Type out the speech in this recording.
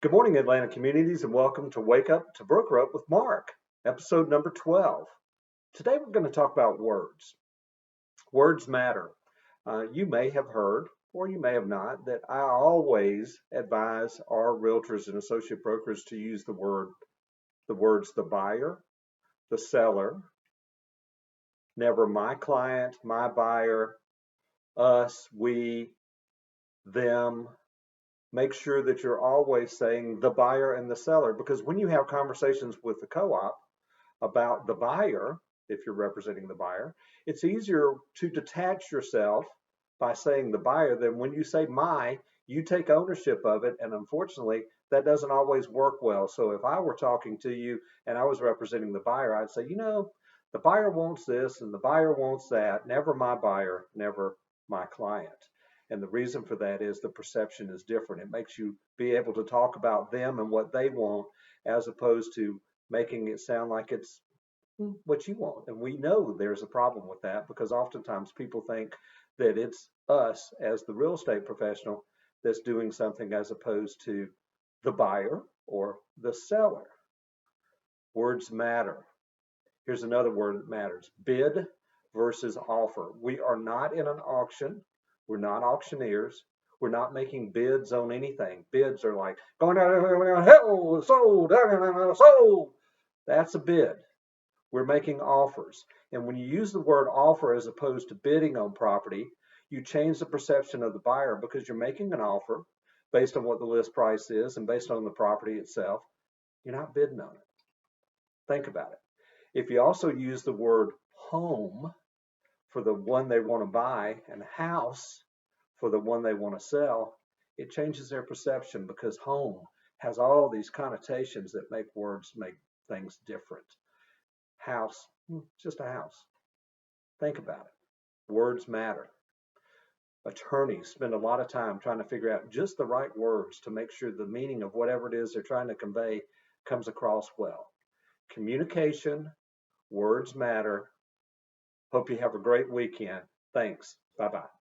Good morning, Atlanta communities, and welcome to Wake Up to Broker Up with Mark, episode number 12. Today we're going to talk about words. Words matter. You may have heard, or you may have not, that I always advise our realtors and associate brokers to use the words the buyer, the seller, never my client, my buyer, us, we, them. Make sure that you're always saying the buyer and the seller, because when you have conversations with the co-op about the buyer, if you're representing the buyer, it's easier to detach yourself by saying the buyer than when you say my, you take ownership of it. And unfortunately, that doesn't always work well. So if I were talking to you and I was representing the buyer, I'd say, the buyer wants this and the buyer wants that. Never my buyer, never my client. And the reason for that is the perception is different. It makes you be able to talk about them and what they want as opposed to making it sound like it's what you want. And we know there's a problem with that because oftentimes people think that it's us as the real estate professional that's doing something as opposed to the buyer or the seller. Words matter. Here's another word that matters: bid versus offer. We are not in an auction. We're not auctioneers. We're not making bids on anything. Bids are like going down, hell, sold, sold. That's a bid. We're making offers. And when you use the word offer as opposed to bidding on property, you change the perception of the buyer because you're making an offer based on what the list price is and based on the property itself. You're not bidding on it. Think about it. If you also use the word home for the one they want to buy and house for the one they want to sell, it changes their perception because home has all these connotations that make words make things different. House, just a house. Think about it. Words matter. Attorneys spend a lot of time trying to figure out just the right words to make sure the meaning of whatever it is they're trying to convey comes across well. Communication, words matter. Hope you have a great weekend. Thanks. Bye-bye.